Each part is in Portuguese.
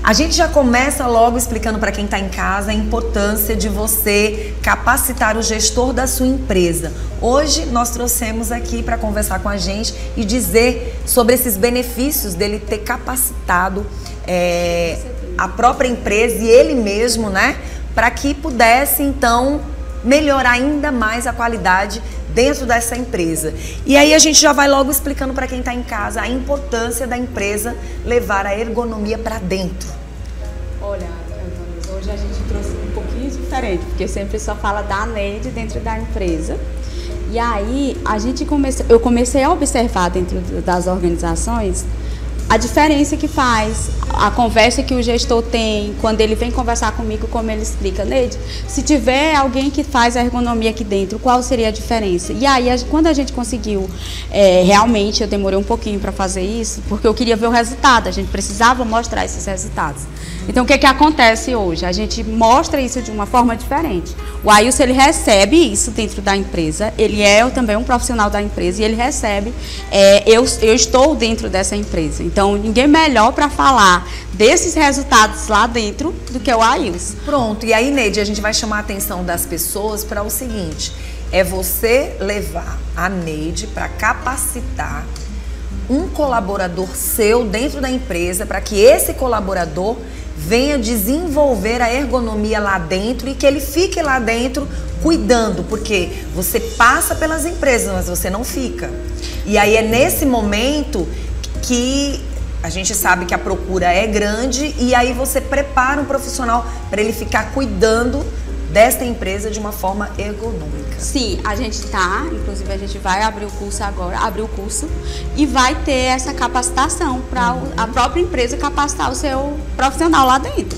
A gente já começa logo explicando para quem está em casa a importância de você capacitar o gestor da sua empresa. Hoje nós trouxemos aqui para conversar com a gente e dizer sobre esses benefícios dele ter capacitado a própria empresa e ele mesmo, né? Para que pudesse então melhorar ainda mais a qualidade dentro dessa empresa. E aí a gente já vai logo explicando para quem está em casa a importância da empresa levar a ergonomia para dentro. Olha, hoje a gente trouxe um pouquinho diferente, porque sempre só fala da Neide dentro da empresa. E aí eu comecei a observar dentro das organizações a diferença que faz, a conversa que o gestor tem, quando ele vem conversar comigo, como ele explica, Neide, se tiver alguém que faz a ergonomia aqui dentro, qual seria a diferença? E aí, quando a gente conseguiu, realmente, eu demorei um pouquinho para fazer isso, porque eu queria ver o resultado, a gente precisava mostrar esses resultados. Então, o que acontece hoje? A gente mostra isso de uma forma diferente. O Ailson, ele recebe isso dentro da empresa, ele é também um profissional da empresa e ele recebe, eu estou dentro dessa empresa. Então, ninguém melhor para falar desses resultados lá dentro do que o Ailson. Pronto, e aí, Neide, a gente vai chamar a atenção das pessoas para o seguinte, é você levar a Neide para capacitar um colaborador seu dentro da empresa para que esse colaborador venha desenvolver a ergonomia lá dentro e que ele fique lá dentro cuidando, porque você passa pelas empresas, mas você não fica. E aí é nesse momento que a gente sabe que a procura é grande e aí você prepara um profissional para ele ficar cuidando desta empresa de uma forma ergonômica. Sim, a gente inclusive a gente vai abrir o curso agora, e vai ter essa capacitação para a própria empresa capacitar o seu profissional lá dentro.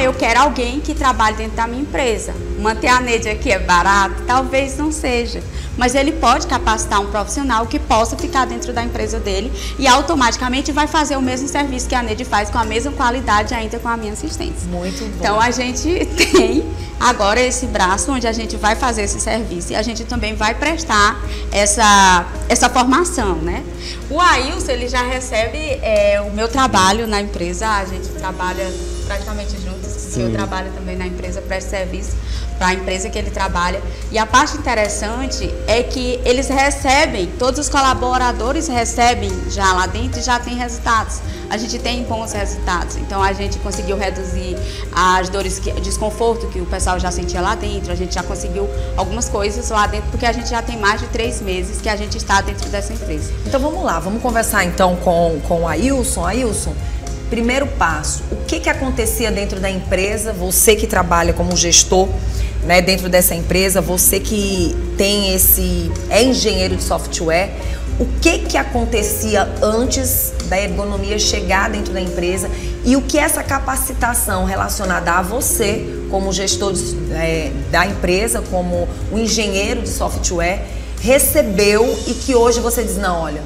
Eu quero alguém que trabalhe dentro da minha empresa. Manter a Neide aqui é barato? Talvez não seja, mas ele pode capacitar um profissional que possa ficar dentro da empresa dele e automaticamente vai fazer o mesmo serviço que a Neide faz com a mesma qualidade ainda com a minha assistência. Muito bom. Então a gente tem agora esse braço onde a gente vai fazer esse serviço e a gente também vai prestar essa formação, né? O Ailson, ele já recebe o meu trabalho na empresa, a gente trabalha praticamente juntos. Sim. Eu trabalho também na empresa, presto serviço para a empresa que ele trabalha. E a parte interessante é que eles recebem, todos os colaboradores recebem já lá dentro e já tem resultados. A gente tem bons resultados. Então a gente conseguiu reduzir as dores, desconforto que o pessoal já sentia lá dentro. A gente já conseguiu algumas coisas lá dentro, porque a gente já tem mais de 3 meses que a gente está dentro dessa empresa. Então vamos lá, vamos conversar então com o Ailson. Ailson, primeiro passo, o que acontecia dentro da empresa, você que trabalha como gestor, né, dentro dessa empresa, você que tem é engenheiro de software, o que acontecia antes da ergonomia chegar dentro da empresa e o que essa capacitação relacionada a você, como gestor da empresa, como um engenheiro de software, recebeu e que hoje você diz, não, olha,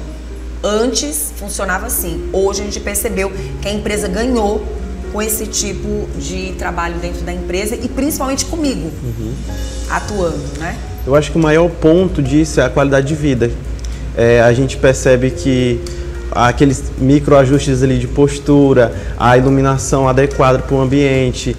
antes funcionava assim, hoje a gente percebeu que a empresa ganhou com esse tipo de trabalho dentro da empresa e principalmente comigo, atuando, né? Eu acho que o maior ponto disso é a qualidade de vida. A gente percebe que aqueles microajustes ali de postura, a iluminação adequada para o ambiente,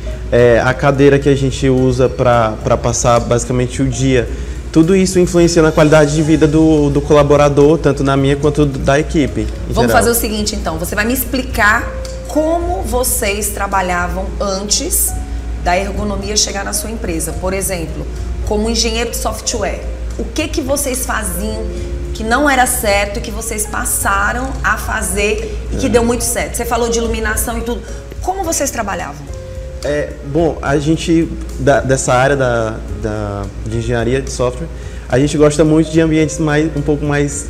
a cadeira que a gente usa para passar basicamente o dia, tudo isso influencia na qualidade de vida do colaborador, tanto na minha quanto da equipe. Vamos fazer o seguinte então, você vai me explicar como vocês trabalhavam antes da ergonomia chegar na sua empresa. Por exemplo, como engenheiro de software, o que vocês faziam que não era certo e que vocês passaram a fazer e que deu muito certo? Você falou de iluminação e tudo. Como vocês trabalhavam? Bom, a gente, dessa área de engenharia de software, a gente gosta muito de ambientes um pouco mais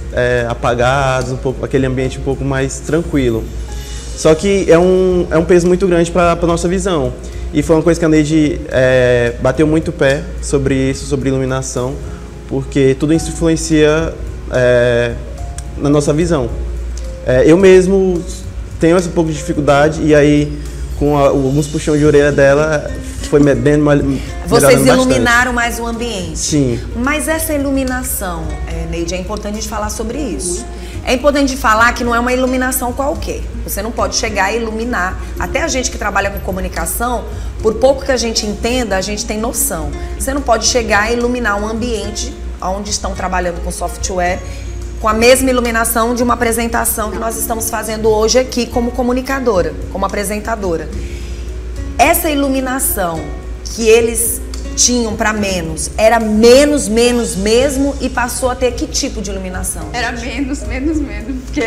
apagados, aquele ambiente um pouco mais tranquilo. Só que é um peso muito grande para a nossa visão. E foi uma coisa que a Neide bateu muito o pé sobre isso, sobre iluminação, porque tudo isso influencia na nossa visão. Eu mesmo tenho esse pouco de dificuldade e aí com alguns puxões de orelha dela foi bem Vocês iluminaram mais o ambiente. Sim. Mas essa iluminação, Neide, é importante a gente falar sobre isso. É importante falar que não é uma iluminação qualquer. Você não pode chegar e iluminar. Até a gente que trabalha com comunicação, por pouco que a gente entenda, a gente tem noção. Você não pode chegar e iluminar um ambiente onde estão trabalhando com software com a mesma iluminação de uma apresentação que nós estamos fazendo hoje aqui como comunicadora, como apresentadora. Essa iluminação que eles tinham para menos, era menos mesmo e passou a ter que tipo de iluminação? Era menos, porque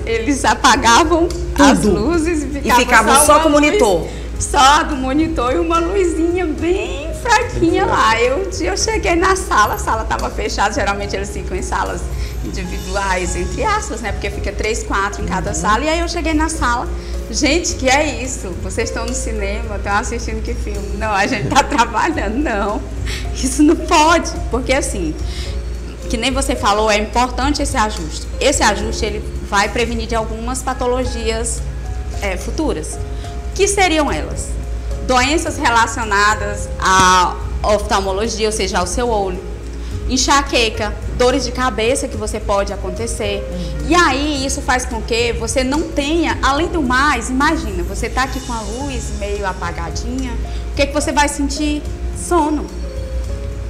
eles apagavam as luzes e ficavam só com o monitor. Só do monitor e uma luzinha bem fraquinha lá. Eu cheguei na sala, a sala estava fechada, geralmente eles ficam em salas individuais, entre aspas, né? Porque fica 3, 4 em cada sala. E aí eu cheguei na sala, gente, que é isso? Vocês estão no cinema, estão assistindo que filme? Não, a gente está trabalhando, não. Isso não pode, porque assim, que nem você falou, é importante esse ajuste. Esse ajuste, ele vai prevenir de algumas patologias futuras. Que seriam elas? Doenças relacionadas à oftalmologia, ou seja, ao seu olho, enxaqueca, dores de cabeça que você pode acontecer. E aí isso faz com que você não tenha, além do mais, imagina, você tá aqui com a luz meio apagadinha, o que você vai sentir? Sono.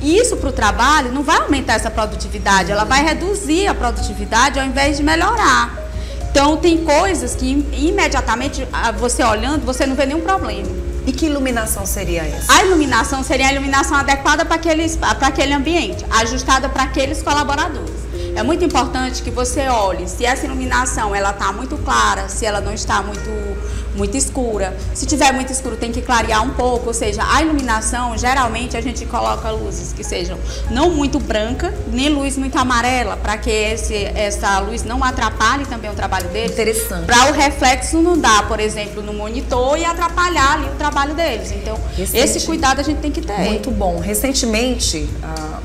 E isso para o trabalho não vai aumentar essa produtividade, ela vai reduzir a produtividade ao invés de melhorar. Então, tem coisas que imediatamente, você olhando, você não vê nenhum problema. E que iluminação seria essa? A iluminação seria a iluminação adequada para aquele ambiente, ajustada para aqueles colaboradores. É muito importante que você olhe se essa iluminação ela está muito clara, se ela não está muito escura. Se tiver muito escuro, tem que clarear um pouco. Ou seja, a iluminação, geralmente a gente coloca luzes que sejam não muito branca, nem luz muito amarela, para que essa luz não atrapalhe também o trabalho deles. Interessante. Para o reflexo não dar, por exemplo, no monitor e atrapalhar ali o trabalho deles. Então, esse cuidado a gente tem que ter. Muito bom. Recentemente, há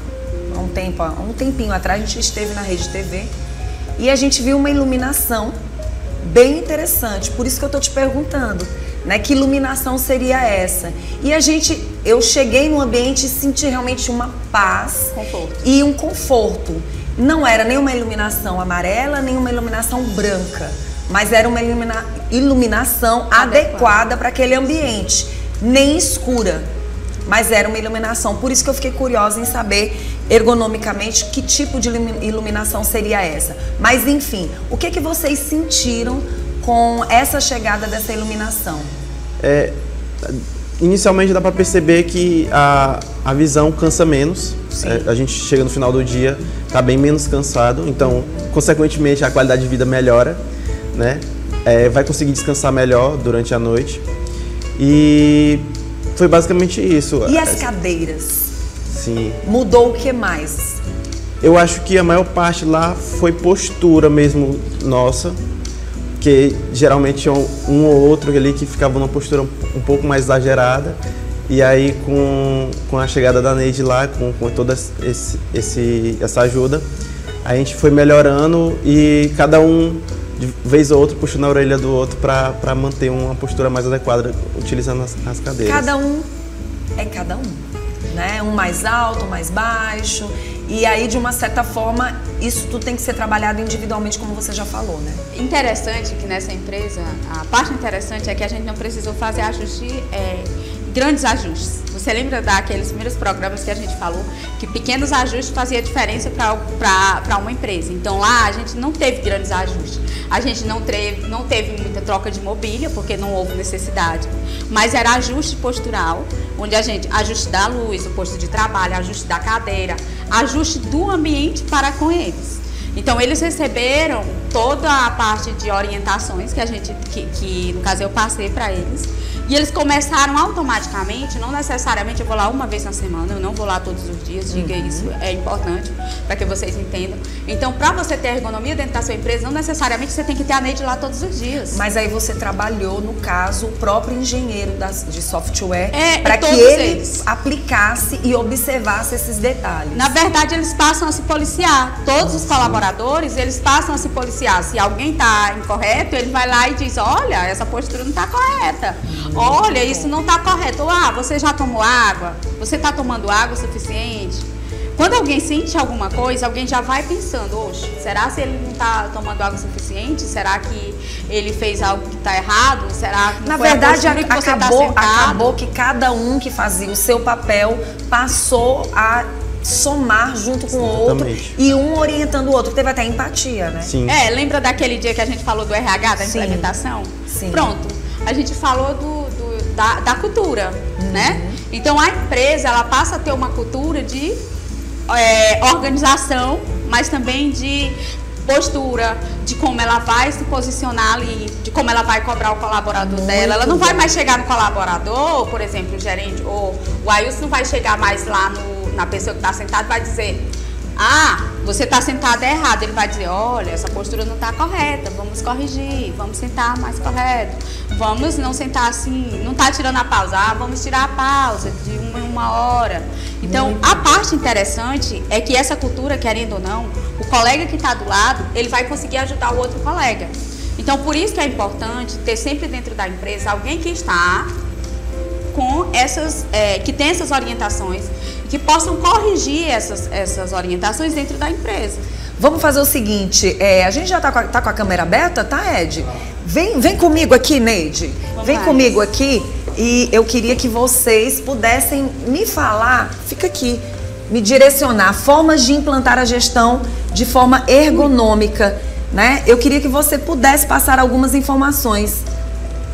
um tempinho atrás, a gente esteve na Rede TV e a gente viu uma iluminação bem interessante, por isso que eu tô te perguntando, né? Que iluminação seria essa? E eu cheguei no ambiente e senti realmente uma paz e um conforto. Não era nem uma iluminação amarela, nem uma iluminação branca, mas era uma iluminação adequada para aquele ambiente, nem escura, mas era uma iluminação. Por isso que eu fiquei curiosa em saber ergonomicamente que tipo de iluminação seria essa. Mas enfim, o que vocês sentiram com essa chegada dessa iluminação? Inicialmente dá para perceber que a visão cansa menos. A gente chega no final do dia, tá bem menos cansado, então consequentemente a qualidade de vida melhora, né? Vai conseguir descansar melhor durante a noite. E foi basicamente isso. E as cadeiras? Sim. Mudou o que mais? Eu acho que a maior parte lá foi postura mesmo nossa, que geralmente tinha um ou outro ali que ficava numa postura um pouco mais exagerada. E aí com a chegada da Neide lá, com toda essa ajuda, a gente foi melhorando e cada um de vez ou outra puxando a orelha do outro para manter uma postura mais adequada utilizando as cadeiras. Cada um é cada um, né? Um mais alto, um mais baixo. E aí, de uma certa forma, isso tudo tem que ser trabalhado individualmente, como você já falou, né? Interessante que nessa empresa, a parte interessante é que a gente não precisou fazer grandes ajustes. Você lembra daqueles primeiros programas que a gente falou que pequenos ajustes faziam diferença para uma empresa? Então lá a gente não teve grandes ajustes. A gente não teve muita troca de mobília, porque não houve necessidade. Mas era ajuste postural, onde a gente ajuste da luz, o posto de trabalho, ajuste da cadeira, ajuste do ambiente para com eles. Então eles receberam toda a parte de orientações que no caso eu passei para eles. E eles começaram automaticamente, não necessariamente eu vou lá uma vez na semana, eu não vou lá todos os dias, diga isso, é importante para que vocês entendam. Então, para você ter ergonomia dentro da sua empresa, não necessariamente você tem que ter a Neide lá todos os dias. Mas aí você trabalhou, no caso, o próprio engenheiro de software, para que ele aplicasse e observasse esses detalhes. Na verdade, eles passam a se policiar. Todos os colaboradores, eles passam a se policiar. Se alguém está incorreto, ele vai lá e diz, olha, essa postura não está correta. Olha, isso não está correto. Você já tomou água? Você está tomando água o suficiente? Quando alguém sente alguma coisa, alguém já vai pensando, oxe, será se ele não está tomando água suficiente? Será que ele fez algo que está errado? Será que na verdade acabou que cada um que fazia o seu papel passou a somar junto com o outro e um orientando o outro. Teve até empatia, né? Sim. Lembra daquele dia que a gente falou do RH, da implementação? Sim. Pronto, a gente falou da cultura, né? Então a empresa, ela passa a ter uma cultura de organização, mas também de postura, de como ela vai se posicionar ali, de como ela vai cobrar o colaborador dela. Ela não vai mais chegar no colaborador, por exemplo, o gerente, ou o Ailson não vai chegar mais lá na pessoa que está sentada e vai dizer, você está sentado errado. Ele vai dizer, olha, essa postura não está correta, vamos corrigir, vamos sentar mais correto, vamos não sentar assim, não está tirando a pausa, vamos tirar a pausa de uma hora. Então, a parte interessante é que essa cultura, querendo ou não, o colega que está do lado, ele vai conseguir ajudar o outro colega. Então, por isso que é importante ter sempre dentro da empresa alguém que está com que tem essas orientações, que possam corrigir essas orientações dentro da empresa. Vamos fazer o seguinte, a gente já tá com a câmera aberta, tá, Ed? Vem comigo aqui, Neide. Vem comigo aqui e eu queria que vocês pudessem me falar, fica aqui, me direcionar, formas de implantar a gestão de forma ergonômica, né? Eu queria que você pudesse passar algumas informações.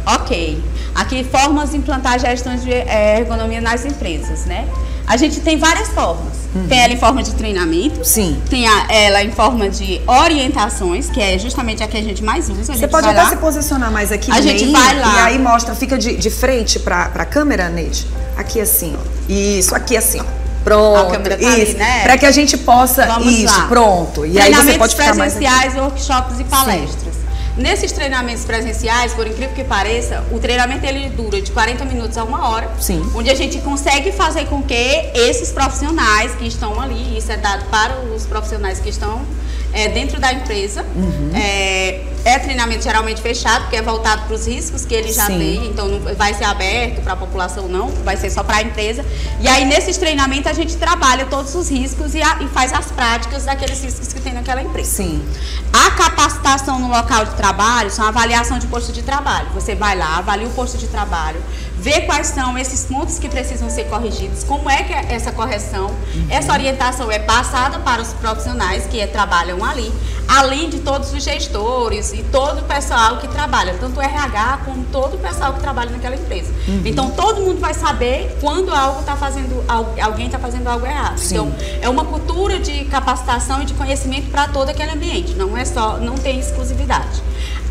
Ok. Aqui, formas de implantar a gestão de ergonomia nas empresas, né? A gente tem várias formas. Tem ela em forma de treinamento. Sim. Tem ela em forma de orientações, que é justamente a que a gente mais usa. Você pode até se posicionar mais aqui. A gente vai lá. E aí mostra, fica de frente para a câmera, Neide. Aqui assim, ó. Isso, aqui assim, ó. Pronto. A câmera tá isso. ali, né? Para que a gente possa... Vamos isso, lá. Pronto. E aí você pode ficar mais aqui. Presenciais, workshops e palestras. Nesses treinamentos presenciais, por incrível que pareça, o treinamento ele dura de 40 minutos a 1 hora. Sim. Onde a gente consegue fazer com que esses profissionais que estão ali, isso é dado para os profissionais que estão dentro da empresa, é treinamento geralmente fechado, porque é voltado para os riscos que ele já tem, então não vai ser aberto para a população, não, vai ser só para a empresa. E aí nesses treinamentos a gente trabalha todos os riscos e faz as práticas daqueles riscos que tem naquela empresa. Sim. A capacitação no local de trabalho são a avaliação de posto de trabalho. Você vai lá, avalia o posto de trabalho, vê quais são esses pontos que precisam ser corrigidos, como é que é essa correção, essa orientação é passada para os profissionais que trabalham ali, além de todos os gestores e todo o pessoal que trabalha, tanto o RH como todo o pessoal que trabalha naquela empresa. Então, todo mundo vai saber quando alguém está fazendo algo errado. Sim. Então, é uma cultura de capacitação e de conhecimento para todo aquele ambiente, não tem exclusividade.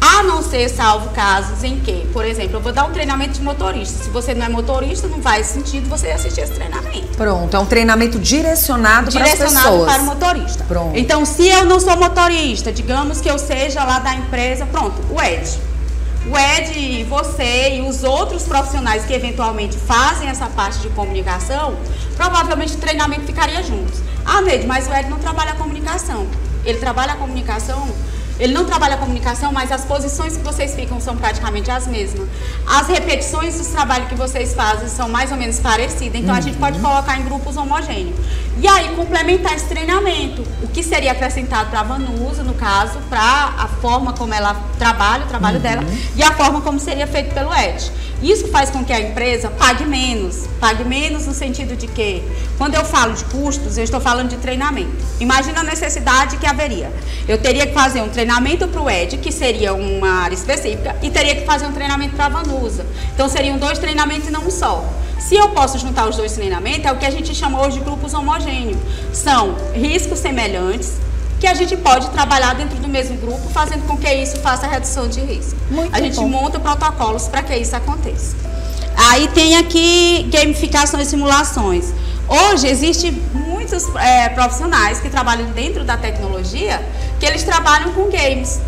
A não ser salvo casos em que, por exemplo, eu vou dar um treinamento de motorista. Se você não é motorista, não faz sentido você assistir esse treinamento. Pronto, é um treinamento direcionado para as pessoas. Direcionado para o motorista. Pronto. Então, se eu não sou motorista, digamos que eu seja lá da empresa, pronto, o Ed. O Ed, você e os outros profissionais que eventualmente fazem essa parte de comunicação, provavelmente o treinamento ficaria juntos. Neide, mas o Ed não trabalha a comunicação. Ele trabalha a comunicação... Ele não trabalha a comunicação, mas as posições que vocês ficam são praticamente as mesmas. As repetições dos trabalhos que vocês fazem são mais ou menos parecidas. Então, a gente pode colocar em grupos homogêneos. E aí, complementar esse treinamento. O que seria acrescentado para a Vanusa, no caso, para a forma como ela trabalha, o trabalho dela, e a forma como seria feito pelo Ed. Isso faz com que a empresa pague menos. Pague menos no sentido de que, quando eu falo de custos, eu estou falando de treinamento. Imagina a necessidade que haveria. Eu teria que fazer um treinamento para o Ed, que seria uma área específica, e teria que fazer um treinamento para a Vanusa. Então, seriam 2 treinamentos e não um só. Se eu posso juntar os 2 treinamentos, é o que a gente chama hoje de grupos homogêneos. São riscos semelhantes, que a gente pode trabalhar dentro do mesmo grupo, fazendo com que isso faça redução de risco. A gente monta protocolos para que isso aconteça. Aí tem aqui gamificação e simulações. Hoje existem muitos profissionais que trabalham dentro da tecnologia, que eles trabalham com games,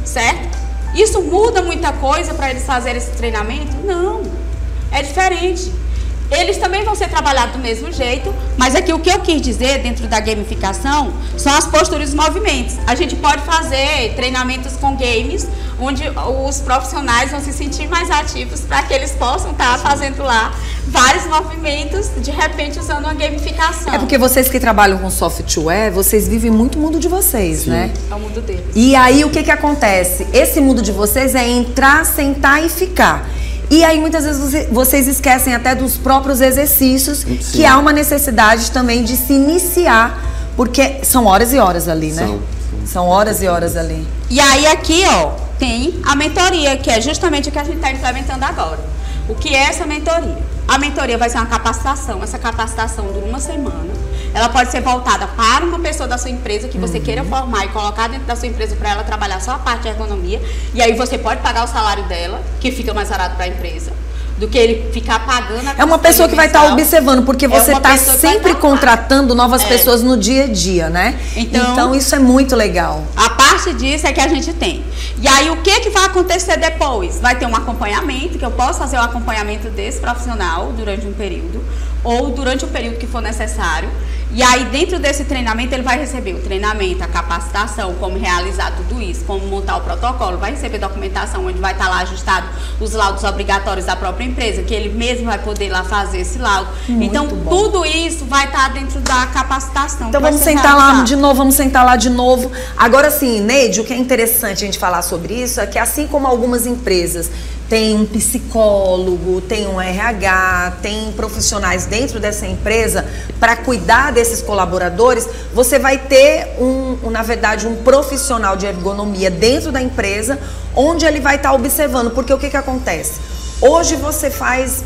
certo? Isso muda muita coisa para eles fazerem esse treinamento? Não, é diferente. Eles também vão ser trabalhados do mesmo jeito, mas aqui o que eu quis dizer dentro da gamificação são as posturas e os movimentos. A gente pode fazer treinamentos com games, onde os profissionais vão se sentir mais ativos para que eles possam estar fazendo lá vários movimentos, de repente usando uma gamificação. É porque vocês que trabalham com software, vocês vivem muito o mundo de vocês, Sim. né? É o mundo deles. E aí o que que acontece? Esse mundo de vocês é entrar, sentar e ficar. E aí muitas vezes vocês esquecem até dos próprios exercícios, Sim. que há uma necessidade também de se iniciar, porque são horas e horas ali, né? São horas e horas ali. E aí aqui, ó, tem a mentoria, que é justamente o que a gente está implementando agora. O que é essa mentoria? A mentoria vai ser uma capacitação. Essa capacitação dura uma semana. Ela pode ser voltada para uma pessoa da sua empresa que você queira formar e colocar dentro da sua empresa para ela trabalhar só a parte de ergonomia. E aí você pode pagar o salário dela, que fica mais barato para a empresa, do que ele ficar pagando a É uma pessoa que vai estar observando, porque você está sempre contratando novas pessoas no dia a dia, né? Então isso é muito legal. A parte disso é que a gente tem. E aí o que vai acontecer depois? Vai ter um acompanhamento, que eu posso fazer o acompanhamento desse profissional durante um período, ou durante o período que for necessário. E aí dentro desse treinamento ele vai receber o treinamento, a capacitação, como realizar tudo isso, como montar o protocolo, vai receber documentação onde vai estar lá ajustado os laudos obrigatórios da própria empresa, que ele mesmo vai poder lá fazer esse laudo. Então tudo isso vai estar dentro da capacitação. Então vamos sentar lá de novo, vamos sentar lá de novo. Agora sim, Neide, o que é interessante a gente falar sobre isso é que assim como algumas empresas tem um psicólogo, tem um RH, tem profissionais dentro dessa empresa para cuidar desses colaboradores, você vai ter na verdade, um profissional de ergonomia dentro da empresa, onde ele vai estar observando, porque o que que acontece? Hoje você faz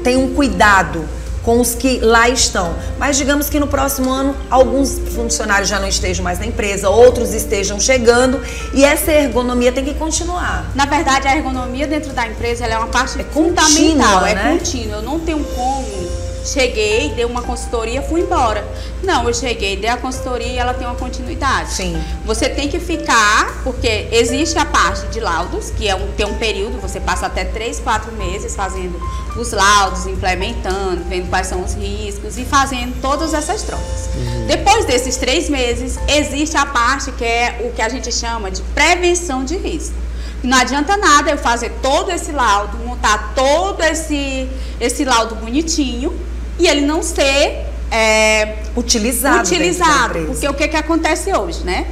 tem um cuidado com os que lá estão. Mas digamos que no próximo ano alguns funcionários já não estejam mais na empresa, outros estejam chegando e essa ergonomia tem que continuar. Na verdade, a ergonomia dentro da empresa ela é uma parte fundamental, contínua, né? É contínua. Eu não tenho como cheguei, dei uma consultoria, fui embora. Não, eu cheguei, dei a consultoria e ela tem uma continuidade. Sim. Você tem que ficar, porque existe a parte de laudos, que tem um período, você passa até 3, 4 meses fazendo os laudos, implementando, vendo quais são os riscos e fazendo todas essas trocas. Depois desses 3 meses, existe a parte que é o que a gente chama de prevenção de risco. Não adianta nada eu fazer todo esse laudo, montar todo esse laudo bonitinho e ele não ser utilizado. Porque o que acontece hoje, né?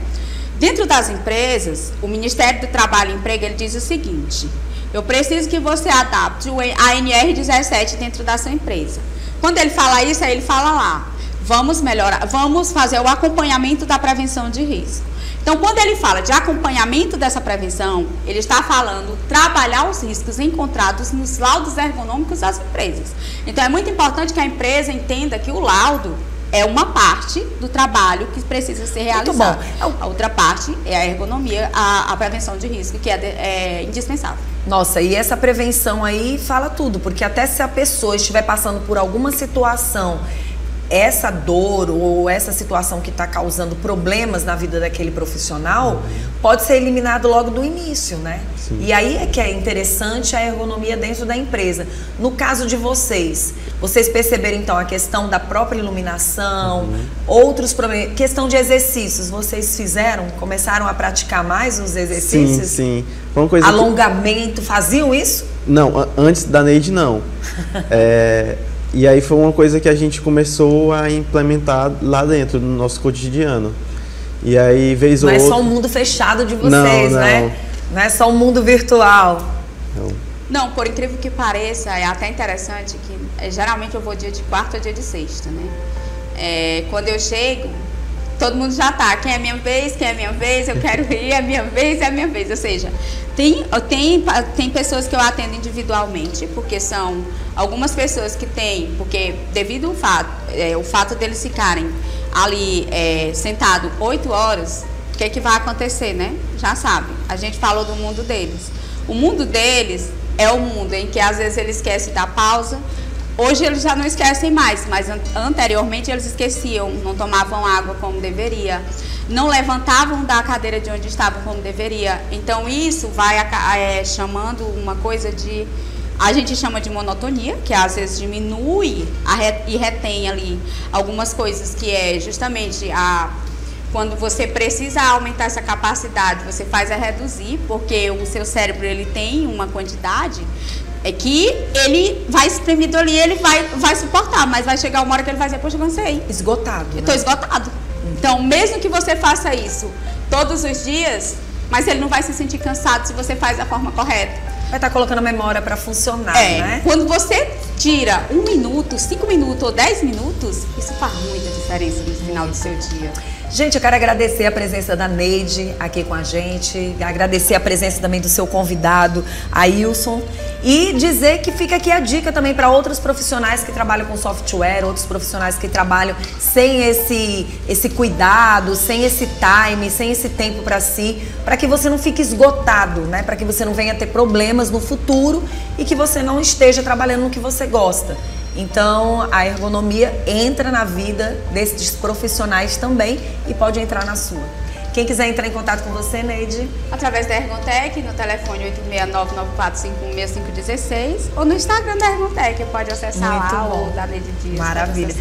Dentro das empresas, o Ministério do Trabalho e Emprego, ele diz o seguinte: eu preciso que você adapte a NR17 dentro da sua empresa. Quando ele fala isso, aí ele fala lá, vamos melhorar, vamos fazer o acompanhamento da prevenção de risco. Então, quando ele fala de acompanhamento dessa prevenção, ele está falando trabalhar os riscos encontrados nos laudos ergonômicos das empresas. Então, é muito importante que a empresa entenda que o laudo é uma parte do trabalho que precisa ser realizado. A outra parte é a ergonomia, a prevenção de risco, que é indispensável. Nossa, e essa prevenção aí fala tudo, porque até se a pessoa estiver passando por alguma situação, essa dor ou essa situação que está causando problemas na vida daquele profissional pode ser eliminado logo do início, né? Sim. E aí é que é interessante a ergonomia dentro da empresa. No caso de vocês perceberam então a questão da própria iluminação, outros problemas, questão de exercícios, vocês começaram a praticar mais os exercícios? Sim. Foi uma coisa alongamento, faziam isso? Não, antes da Neide não. E aí foi uma coisa que a gente começou a implementar lá dentro do nosso cotidiano. E aí, vez ou outra... Não é só um mundo fechado de vocês, né? Não é só um mundo virtual. Não, por incrível que pareça, é até interessante que geralmente eu vou dia de quarta ou dia de sexta, né? Quando eu chego, todo mundo já tá, quem é minha vez, eu quero ir, é minha vez. Ou seja, tem pessoas que eu atendo individualmente, porque são algumas pessoas que têm, porque devido ao fato deles ficarem ali sentados 8 horas, o que vai acontecer, né? Já sabe, a gente falou do mundo deles. O mundo deles é o mundo em que às vezes eles esquecem da pausa. Hoje eles já não esquecem mais, mas anteriormente eles esqueciam, não tomavam água como deveria, não levantavam da cadeira de onde estavam como deveria. Então isso vai chamando uma coisa a gente chama de monotonia, que às vezes diminui e retém ali algumas coisas, que é justamente quando você precisa aumentar essa capacidade, você faz reduzir, porque o seu cérebro ele tem uma quantidade É que ele vai espremido ali, ele vai suportar, mas vai chegar uma hora que ele vai dizer, poxa, eu cansei. Esgotado. Eu tô esgotado. Então, mesmo que você faça isso todos os dias, mas ele não vai se sentir cansado se você faz da forma correta. Vai estar colocando a memória para funcionar, né? Quando você tira 1 minuto, 5 minutos ou 10 minutos, isso faz muita diferença no final do seu dia. Gente, eu quero agradecer a presença da Neide aqui com a gente, agradecer a presença também do seu convidado, Ailson, e dizer que fica aqui a dica também para outros profissionais que trabalham com software, outros profissionais que trabalham sem esse cuidado, sem esse time, sem esse tempo para si, para que você não fique esgotado, né? Para que você não venha ter problemas no futuro e que você não esteja trabalhando no que você gosta. Então, a ergonomia entra na vida desses profissionais também e pode entrar na sua. Quem quiser entrar em contato com você, Neide? Através da Ergontec, no telefone 869-9451-6516 ou no Instagram da Ergontec, pode acessar lá, ou da Neide Dias. Maravilha.